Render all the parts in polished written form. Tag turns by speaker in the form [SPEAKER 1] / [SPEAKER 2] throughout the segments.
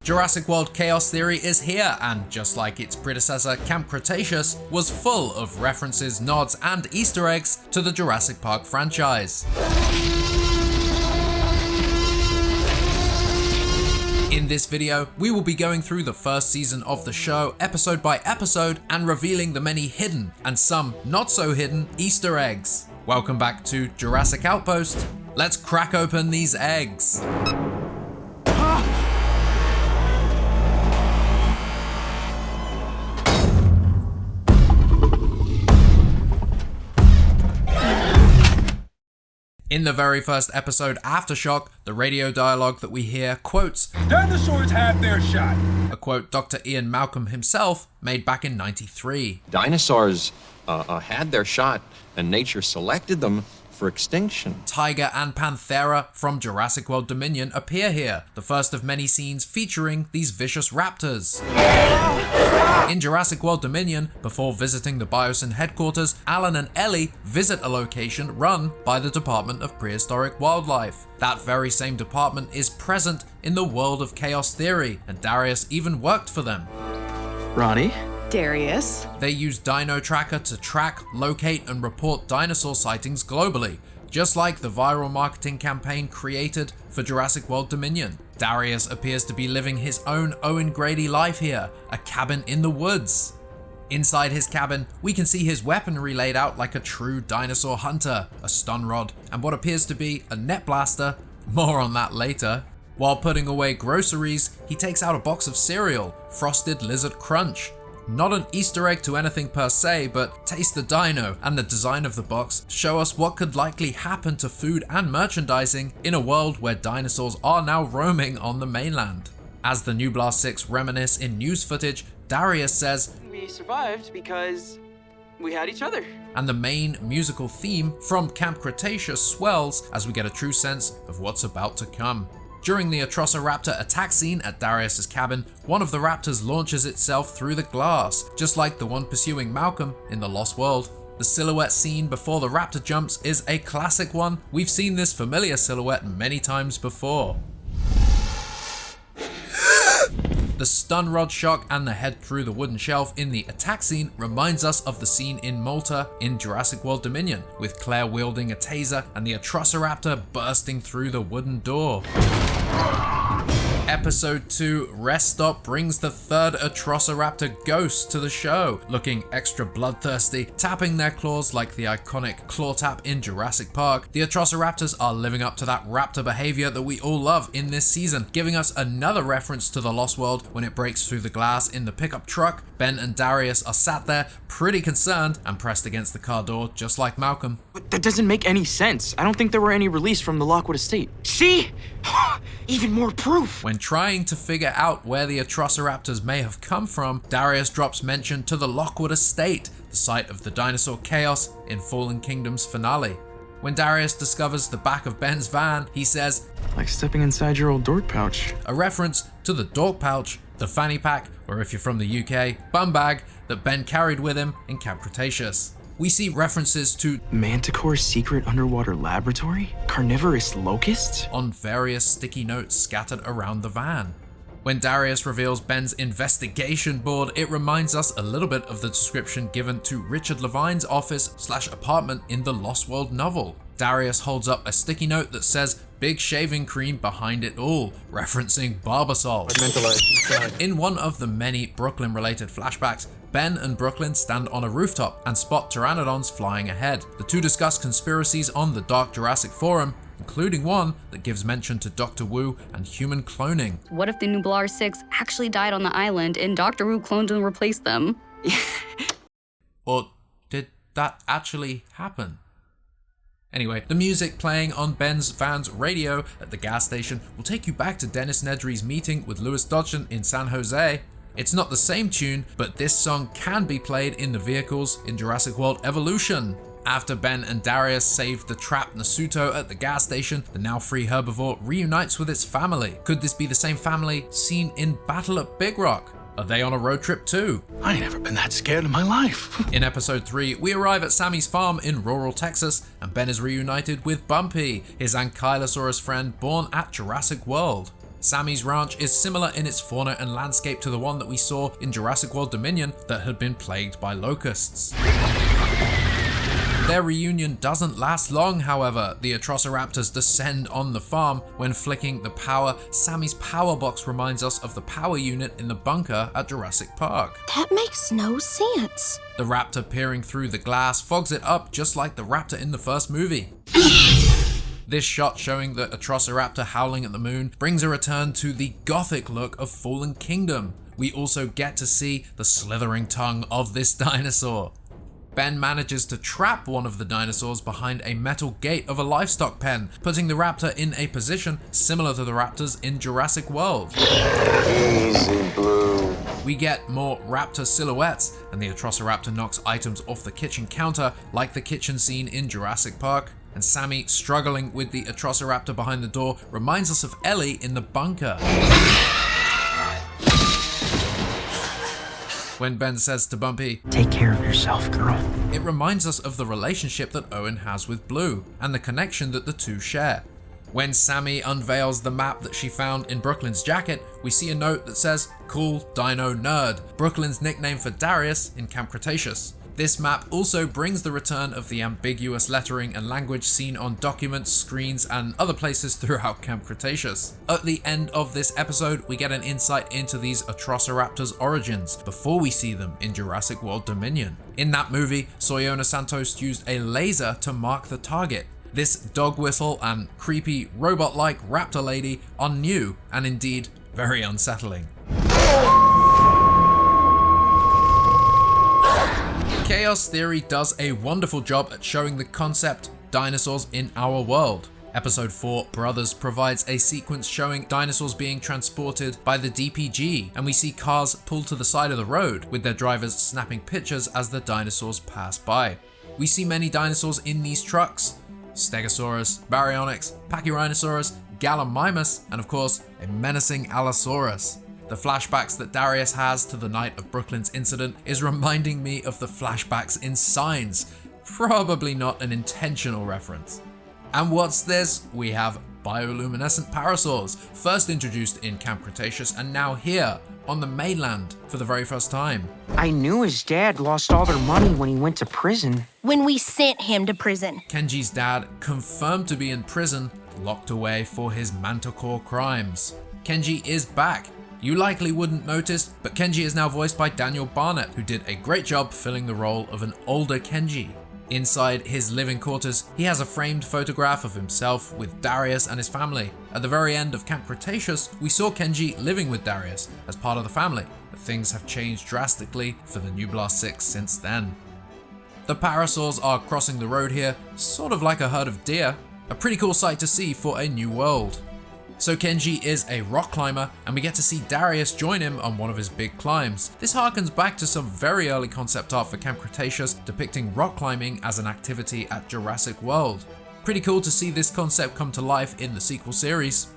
[SPEAKER 1] Jurassic World Chaos Theory is here, and just like its predecessor, Camp Cretaceous, was full of references, nods, and Easter eggs to the Jurassic Park franchise. In this video, we will be going through the first season of the show, episode by episode, and revealing the many hidden, and some not so hidden, Easter eggs. Welcome back to Jurassic Outpost. Let's crack open these eggs. In the very first episode, Aftershock, the radio dialogue that we hear quotes,
[SPEAKER 2] "Dinosaurs had their shot."
[SPEAKER 1] A quote Dr. Ian Malcolm himself made back in '93.
[SPEAKER 3] Dinosaurs had their shot, and nature selected them for extinction.
[SPEAKER 1] Tiger and Panthera from Jurassic World Dominion appear here, the first of many scenes featuring these vicious raptors. In Jurassic World Dominion, before visiting the Biosyn headquarters, Alan and Ellie visit a location run by the Department of Prehistoric Wildlife. That very same department is present in the world of Chaos Theory, and Darius even worked for them.
[SPEAKER 4] Ronnie?
[SPEAKER 5] Darius.
[SPEAKER 1] They use Dino Tracker to track, locate, and report dinosaur sightings globally, just like the viral marketing campaign created for Jurassic World Dominion. Darius appears to be living his own Owen Grady life here, a cabin in the woods. Inside his cabin, we can see his weaponry laid out like a true dinosaur hunter, a stun rod, and what appears to be a net blaster. More on that later. While putting away groceries, he takes out a box of cereal, Frosted Lizard Crunch. Not an Easter egg to anything per se, but Taste the Dino and the design of the box show us what could likely happen to food and merchandising in a world where dinosaurs are now roaming on the mainland. As the New Blast 6 reminisce in news footage, Darius says,
[SPEAKER 4] We survived because we had each other.
[SPEAKER 1] And the main musical theme from Camp Cretaceous swells as we get a true sense of what's about to come. During the Atrociraptor attack scene at Darius's cabin, one of the raptors launches itself through the glass, just like the one pursuing Malcolm in The Lost World. The silhouette scene before the raptor jumps is a classic one. We've seen this familiar silhouette many times before. The stun rod shock and the head through the wooden shelf in the attack scene reminds us of the scene in Malta in Jurassic World Dominion, with Claire wielding a taser and the Atrociraptor bursting through the wooden door. Episode 2, Rest Stop, brings the third Atrociraptor ghost to the show, looking extra bloodthirsty, tapping their claws like the iconic claw tap in Jurassic Park. The Atrociraptors are living up to that raptor behavior that we all love in this season, giving us another reference to The Lost World when it breaks through the glass in the pickup truck. Ben and Darius are sat there, pretty concerned, and pressed against the car door, just like Malcolm.
[SPEAKER 4] But that doesn't make any sense. I don't think there were any released from the Lockwood estate. See? Even more proof.
[SPEAKER 1] When trying to figure out where the Atrociraptors may have come from, Darius drops mention to the Lockwood estate, the site of the dinosaur chaos in Fallen Kingdom's finale. When Darius discovers the back of Ben's van, he says,
[SPEAKER 4] Like stepping inside your old dork pouch.
[SPEAKER 1] a reference to the dork pouch, the fanny pack, or if you're from the UK, bum bag that Ben carried with him in Camp Cretaceous. We see references to
[SPEAKER 4] Manticore's secret underwater laboratory? Carnivorous locusts?
[SPEAKER 1] on various sticky notes scattered around the van. When Darius reveals Ben's investigation board, it reminds us a little bit of the description given to Richard Levine's office/apartment in the Lost World novel. Darius holds up a sticky note that says "Big shaving cream behind it all," referencing Barbasol. In one of the many Brooklyn-related flashbacks, Ben and Brooklyn stand on a rooftop and spot pteranodons flying ahead. The two discuss conspiracies on the Dark Jurassic Forum, including one that gives mention to Dr. Wu and human cloning.
[SPEAKER 6] What if the Nublar 6 actually died on the island and Dr. Wu cloned and replaced them?
[SPEAKER 1] Or did that actually happen? Anyway, the music playing on Ben's van's radio at the gas station will take you back to Dennis Nedry's meeting with Louis Dodson in San Jose. It's not the same tune, but this song can be played in the vehicles in Jurassic World Evolution. After Ben and Darius save the trapped Nasuto at the gas station, the now free herbivore reunites with its family. Could this be the same family seen in Battle at Big Rock? Are they on a road trip too?
[SPEAKER 2] I ain't never been that scared in my life.
[SPEAKER 1] In episode 3, we arrive at Sammy's farm in rural Texas, and Ben is reunited with Bumpy, his Ankylosaurus friend born at Jurassic World. Sammy's ranch is similar in its fauna and landscape to the one that we saw in Jurassic World Dominion that had been plagued by locusts. Their reunion doesn't last long, however. The Atrociraptors descend on the farm. When flicking the power, Sammy's power box reminds us of the power unit in the bunker at Jurassic Park.
[SPEAKER 5] That makes no sense.
[SPEAKER 1] The raptor peering through the glass fogs it up just like the raptor in the first movie. This shot showing the Atrociraptor howling at the moon brings a return to the gothic look of Fallen Kingdom. We also get to see the slithering tongue of this dinosaur. Ben manages to trap one of the dinosaurs behind a metal gate of a livestock pen, putting the raptor in a position similar to the raptors in Jurassic World.
[SPEAKER 7] Easy, Blue.
[SPEAKER 1] We get more raptor silhouettes, and the Atrociraptor knocks items off the kitchen counter like the kitchen scene in Jurassic Park. And Sammy struggling with the Atrociraptor behind the door reminds us of Ellie in the bunker. When Ben says to Bumpy,
[SPEAKER 4] Take care of yourself, girl.
[SPEAKER 1] it reminds us of the relationship that Owen has with Blue and the connection that the two share. When Sammy unveils the map that she found in Brooklyn's jacket, we see a note that says, Cool Dino Nerd, Brooklyn's nickname for Darius in Camp Cretaceous. This map also brings the return of the ambiguous lettering and language seen on documents, screens, and other places throughout Camp Cretaceous. At the end of this episode, we get an insight into these Atrociraptors' origins before we see them in Jurassic World Dominion. In that movie, Soyona Santos used a laser to mark the target. This dog whistle and creepy robot-like raptor lady are new and indeed very unsettling. Chaos Theory does a wonderful job at showing the concept dinosaurs in our world. Episode 4, Brothers, provides a sequence showing dinosaurs being transported by the DPG, and we see cars pulled to the side of the road with their drivers snapping pictures as the dinosaurs pass by. We see many dinosaurs in these trucks: Stegosaurus, Baryonyx, Pachyrhinosaurus, Gallimimus, and of course, a menacing Allosaurus. The flashbacks that Darius has to the night of Brooklyn's incident is reminding me of the flashbacks in Signs. Probably not an intentional reference. And what's this? We have bioluminescent parasaurs, first introduced in Camp Cretaceous and now here on the mainland for the very first time.
[SPEAKER 4] I knew his dad lost all their money when he went to prison.
[SPEAKER 5] When we sent him to prison.
[SPEAKER 1] Kenji's dad, confirmed to be in prison, locked away for his Manticore crimes. Kenji is back. You likely wouldn't notice, but Kenji is now voiced by Daniel Barnett, who did a great job filling the role of an older Kenji. Inside his living quarters, he has a framed photograph of himself with Darius and his family. At the very end of Camp Cretaceous, we saw Kenji living with Darius as part of the family, but things have changed drastically for the New Blast 6 since then. The parasaurs are crossing the road here, sort of like a herd of deer, a pretty cool sight to see for a new world. So Kenji is a rock climber, and we get to see Darius join him on one of his big climbs. This harkens back to some very early concept art for Camp Cretaceous depicting rock climbing as an activity at Jurassic World. Pretty cool to see this concept come to life in the sequel series.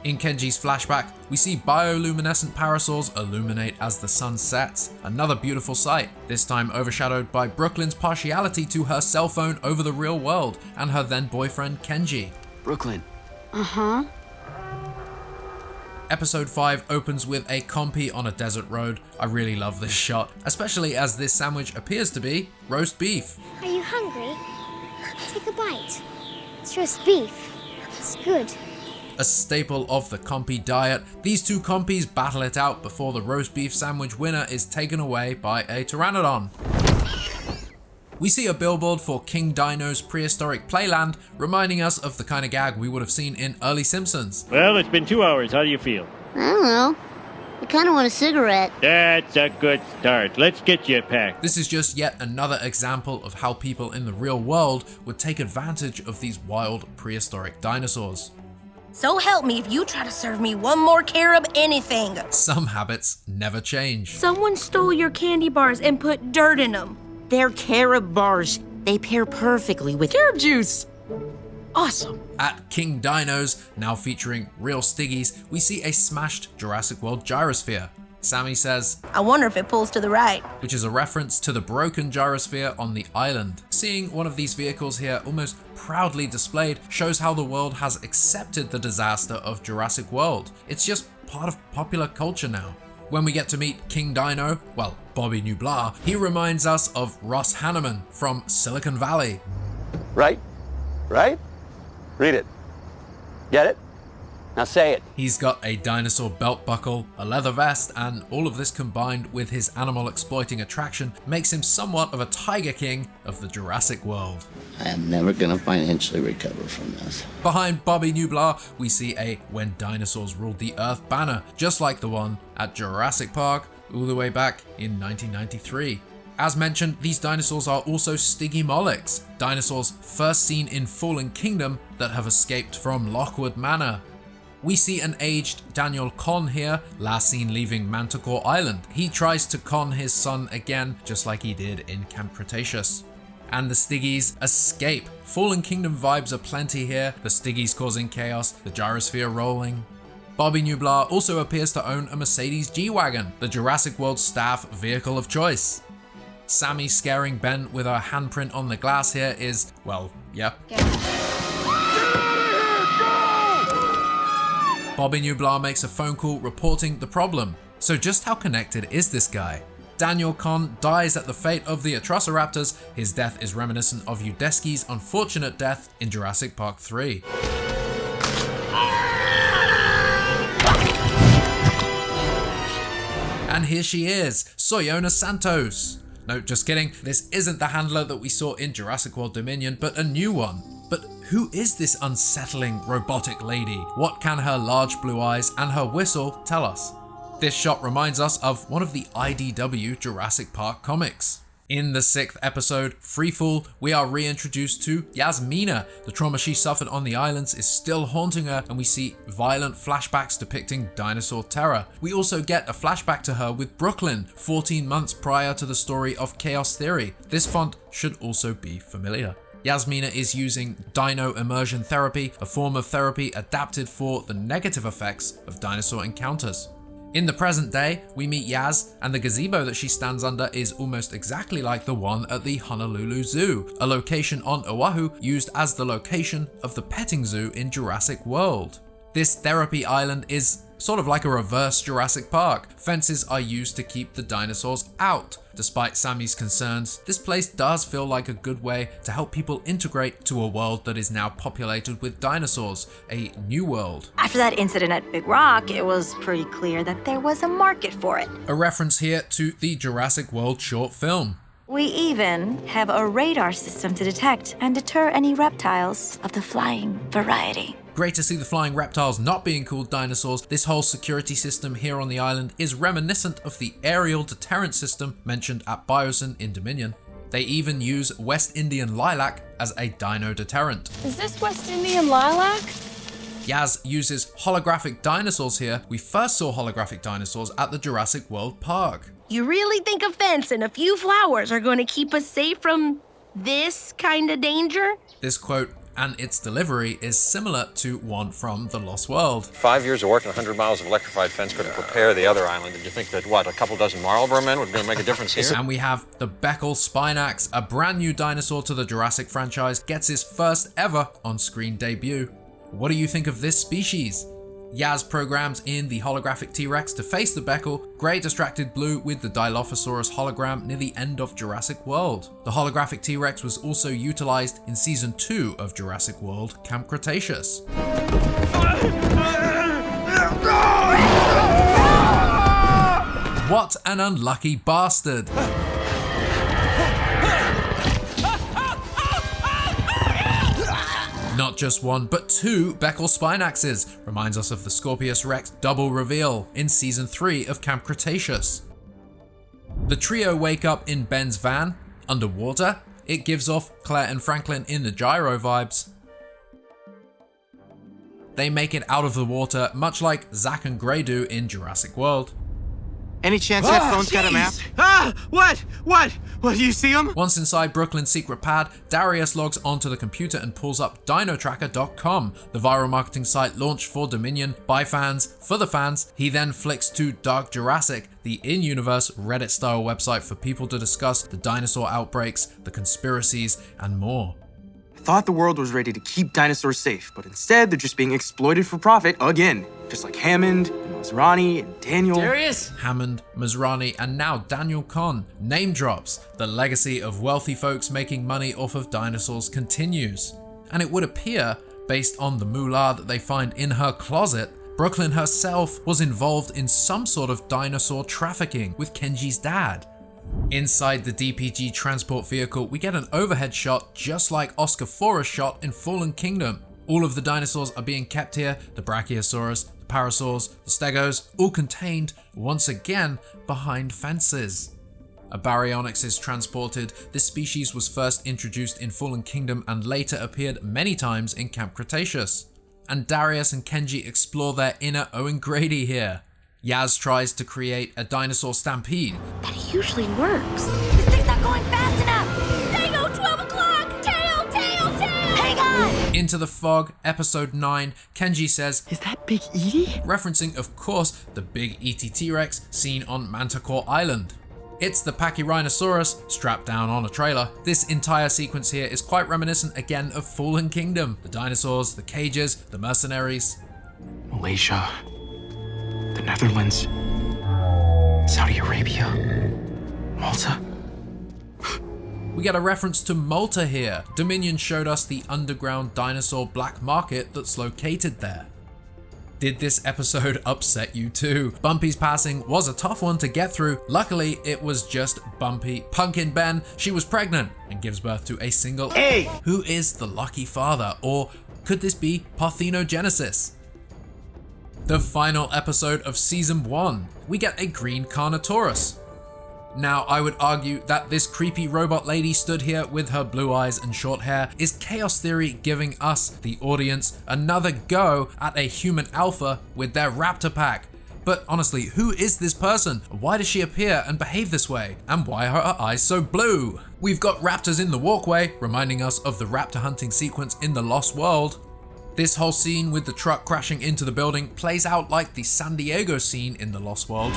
[SPEAKER 1] In Kenji's flashback, we see bioluminescent parasaurs illuminate as the sun sets. Another beautiful sight, this time overshadowed by Brooklyn's partiality to her cell phone over the real world and her then boyfriend Kenji.
[SPEAKER 4] Brooklyn.
[SPEAKER 5] Uh-huh.
[SPEAKER 1] Episode 5 opens with a compy on a desert road. I really love this shot, especially as this sandwich appears to be roast beef.
[SPEAKER 8] Are you hungry? Take a bite. It's roast beef. It's good.
[SPEAKER 1] A staple of the compy diet, these two compies battle it out before the roast beef sandwich winner is taken away by a pteranodon. We see a billboard for King Dino's prehistoric playland, reminding us of the kind of gag we would have seen in early Simpsons.
[SPEAKER 9] Well, it's been 2 hours. How do you feel?
[SPEAKER 8] I don't know. I kind of want a cigarette.
[SPEAKER 9] That's a good start. Let's get you a pack.
[SPEAKER 1] This is just yet another example of how people in the real world would take advantage of these wild prehistoric dinosaurs.
[SPEAKER 5] So help me if you try to serve me one more carob anything.
[SPEAKER 1] Some habits never change.
[SPEAKER 5] Someone stole your candy bars and put dirt in them.
[SPEAKER 10] They're carob bars. They pair perfectly with carob juice. Awesome.
[SPEAKER 1] At King Dino's, now featuring real Stiggies, we see a smashed Jurassic World gyrosphere. Sammy says,
[SPEAKER 5] I wonder if it pulls to the right.
[SPEAKER 1] which is a reference to the broken gyrosphere on the island. Seeing one of these vehicles here almost proudly displayed shows how the world has accepted the disaster of Jurassic World. It's just part of popular culture now. When we get to meet King Dino, well, Bobby Nublar, he reminds us of Ross Hanneman from Silicon Valley.
[SPEAKER 11] Right? Right? Read it. Get it? Now say it.
[SPEAKER 1] He's got a dinosaur belt buckle, a leather vest, and all of this combined with his animal exploiting attraction makes him somewhat of a Tiger King of the Jurassic World.
[SPEAKER 12] I am never gonna financially recover from this.
[SPEAKER 1] Behind Bobby Nublar, we see a When Dinosaurs Ruled the Earth banner, just like the one at Jurassic Park all the way back in 1993. As mentioned, these dinosaurs are also Stygimolochs, dinosaurs first seen in Fallen Kingdom that have escaped from Lockwood Manor. We see an aged Daniel Conn here, last seen leaving Manticore Island. He tries to con his son again, just like he did in Camp Cretaceous. And the Styggies escape. Fallen Kingdom vibes are plenty here, the Styggies causing chaos, the gyrosphere rolling. Bobby Nublar also appears to own a Mercedes G-Wagon, the Jurassic World staff vehicle of choice. Sammy scaring Ben with her handprint on the glass here is, well, yep. Bobby Nublar makes a phone call reporting the problem. So just how connected is this guy? Daniel Conn dies at the fate of the Atrociraptors. His death is reminiscent of Udesky's unfortunate death in Jurassic Park 3. And here she is, Soyona Santos. No, just kidding, this isn't the handler that we saw in Jurassic World Dominion, but a new one. But who is this unsettling robotic lady? What can her large blue eyes and her whistle tell us? This shot reminds us of one of the IDW Jurassic Park comics. In the 6th episode, Freefall, we are reintroduced to Yasmina. The trauma she suffered on the islands is still haunting her, and we see violent flashbacks depicting dinosaur terror. We also get a flashback to her with Brooklyn, 14 months prior to the story of Chaos Theory. This font should also be familiar. Yasmina is using dino immersion therapy, a form of therapy adapted for the negative effects of dinosaur encounters. In the present day, we meet Yaz, and the gazebo that she stands under is almost exactly like the one at the Honolulu Zoo, a location on Oahu used as the location of the petting zoo in Jurassic World. This therapy island is sort of like a reverse Jurassic Park. Fences are used to keep the dinosaurs out. Despite Sammy's concerns, this place does feel like a good way to help people integrate to a world that is now populated with dinosaurs, a new world.
[SPEAKER 13] After that incident at Big Rock, it was pretty clear that there was a market for it.
[SPEAKER 1] A reference here to the Jurassic World short film.
[SPEAKER 13] We even have a radar system to detect and deter any reptiles of the flying variety.
[SPEAKER 1] Great to see the flying reptiles not being called dinosaurs. This whole security system here on the island is reminiscent of the aerial deterrent system mentioned at Biosyn in Dominion. They even use West Indian lilac as a dino deterrent.
[SPEAKER 14] Is this West Indian lilac?
[SPEAKER 1] Yaz uses holographic dinosaurs here. We first saw holographic dinosaurs at the Jurassic World Park.
[SPEAKER 5] You really think a fence and a few flowers are going to keep us safe from this kind of danger?
[SPEAKER 1] This quote and its delivery is similar to one from The Lost World.
[SPEAKER 3] 5 years of work and 100 miles of electrified fence couldn't prepare the other island. Did you think that, what, a couple dozen Marlboro men were going to make a difference here?
[SPEAKER 1] And we have the Beckel Spinax, a brand new dinosaur to the Jurassic franchise, gets his first ever on-screen debut. What do you think of this species? Yaz programs in the holographic T-Rex to face the Beckel, grey distracted blue with the Dilophosaurus hologram near the end of Jurassic World. The holographic T-Rex was also utilized in Season 2 of Jurassic World Camp Cretaceous. What an unlucky bastard! Not just one, but two Beckel Spinaxes. Reminds us of the Scorpius Rex double reveal in Season 3 of Camp Cretaceous. The trio wake up in Ben's van, underwater. It gives off Claire and Franklin in the gyro vibes. They make it out of the water, much like Zack and Gray do in Jurassic World.
[SPEAKER 4] Any chance that phone's got a map? What? Do you see him?
[SPEAKER 1] Once inside Brooklyn's secret pad, Darius logs onto the computer and pulls up dinotracker.com, the viral marketing site launched for Dominion by fans, for the fans. He then flicks to Dark Jurassic, the in-universe Reddit-style website for people to discuss the dinosaur outbreaks, the conspiracies, and more.
[SPEAKER 4] thought the world was ready to keep dinosaurs safe, but instead they're just being exploited for profit again. Just like Hammond, and Masrani, and Daniel.
[SPEAKER 10] Darius?
[SPEAKER 1] Hammond, Masrani, and now Daniel Kahn name drops. The legacy of wealthy folks making money off of dinosaurs continues. And it would appear, based on the moolah that they find in her closet, Brooklyn herself was involved in some sort of dinosaur trafficking with Kenji's dad. Inside the DPG transport vehicle, we get an overhead shot just like Oscar Forrest shot in Fallen Kingdom. All of the dinosaurs are being kept here, the Brachiosaurus, the Parasaurs, the Stegos, all contained, once again, behind fences. A Baryonyx is transported. This species was first introduced in Fallen Kingdom and later appeared many times in Camp Cretaceous. And Darius and Kenji explore their inner Owen Grady here. Yaz tries to create a dinosaur stampede.
[SPEAKER 5] That usually works.
[SPEAKER 8] This thing's not going fast enough.
[SPEAKER 5] Dago, 12 o'clock! Tail!
[SPEAKER 8] Hang on!
[SPEAKER 1] Into the Fog, episode 9, Kenji says,
[SPEAKER 10] "Is that Big Edie?"
[SPEAKER 1] referencing, of course, the big ET T-Rex seen on Manticore Island. It's the Pachyrhinosaurus strapped down on a trailer. This entire sequence here is quite reminiscent again of Fallen Kingdom. The dinosaurs, the cages, the mercenaries.
[SPEAKER 4] Malaysia, the Netherlands, Saudi Arabia, Malta.
[SPEAKER 1] We get a reference to Malta here. Dominion showed us the underground dinosaur black market that's located there. Did this episode upset you too? Bumpy's passing was a tough one to get through. Luckily, it was just Bumpy. Pumpkin Ben, she was pregnant and gives birth to a single egg. Who is the lucky father? Or could this be parthenogenesis? The final episode of season 1, we get a green Carnotaurus. Now, I would argue that this creepy robot lady stood here with her blue eyes and short hair is Chaos Theory giving us, the audience, another go at a human alpha with their raptor pack. But honestly, who is this person? Why does she appear and behave this way? And why are her eyes so blue? We've got raptors in the walkway, reminding us of the raptor hunting sequence in The Lost World. This whole scene with the truck crashing into the building plays out like the San Diego scene in The Lost World.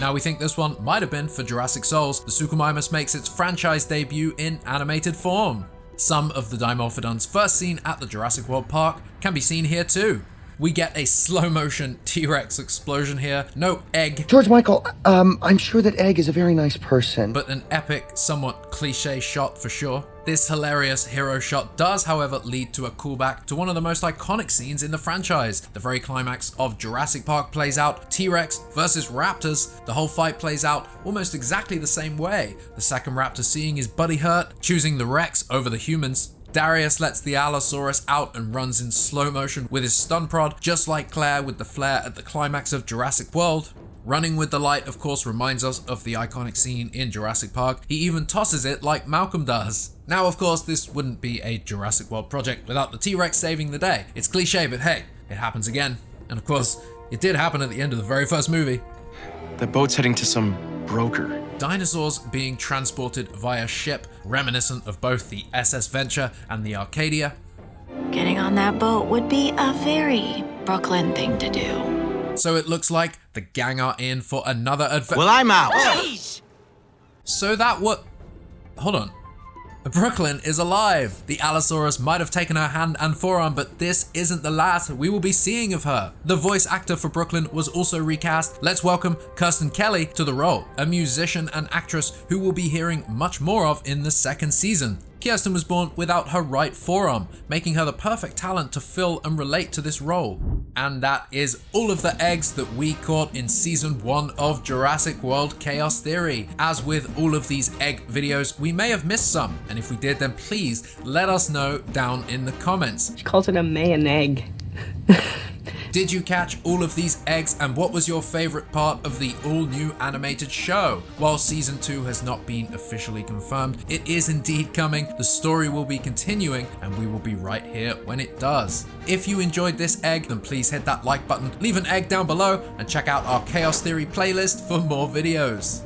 [SPEAKER 1] Now we think this one might have been for Jurassic Souls. The Suchomimus makes its franchise debut in animated form. Some of the Dimorphodons first seen at the Jurassic World Park can be seen here too. We get a slow motion T-Rex explosion here. No egg.
[SPEAKER 15] George Michael, I'm sure that Egg is a very nice person.
[SPEAKER 1] But an epic, somewhat cliche shot for sure. This hilarious hero shot does, however, lead to a callback to one of the most iconic scenes in the franchise. The very climax of Jurassic Park plays out, T-Rex versus raptors. The whole fight plays out almost exactly the same way. The second raptor seeing his buddy hurt, choosing the Rex over the humans. Darius lets the Allosaurus out and runs in slow motion with his stun prod, just like Claire with the flare at the climax of Jurassic World. Running with the light, of course, reminds us of the iconic scene in Jurassic Park. He even tosses it like Malcolm does. Now, of course, this wouldn't be a Jurassic World project without the T-Rex saving the day. It's cliche, but hey, it happens again. And of course, it did happen at the end of the very first movie.
[SPEAKER 4] The boat's heading to some broker.
[SPEAKER 1] Dinosaurs being transported via ship, reminiscent of both the SS Venture and the Arcadia.
[SPEAKER 13] Getting on that boat would be a very Brooklyn thing to do.
[SPEAKER 1] So it looks like the gang are in for another adventure.
[SPEAKER 16] Well, I'm out.
[SPEAKER 13] Jeez!
[SPEAKER 1] So that what? Hold on. Brooklyn is alive. The Allosaurus might have taken her hand and forearm, but this isn't the last we will be seeing of her. The voice actor for Brooklyn was also recast. Let's welcome Kirsten Kelly to the role, a musician and actress who we'll be hearing much more of in the second season. Kirsten was born without her right forearm, making her the perfect talent to fill and relate to this role. And that is all of the eggs that we caught in season 1 of Jurassic World Chaos Theory. As with all of these egg videos, we may have missed some, and if we did, then please let us know down in the comments.
[SPEAKER 10] She calls it a mayan egg.
[SPEAKER 1] Did you catch all of these eggs, and what was your favorite part of the all-new animated show? While season 2 has not been officially confirmed, it is indeed coming. The story will be continuing, and we will be right here when it does. If you enjoyed this egg, then please hit that like button, leave an egg down below, and check out our Chaos Theory playlist for more videos.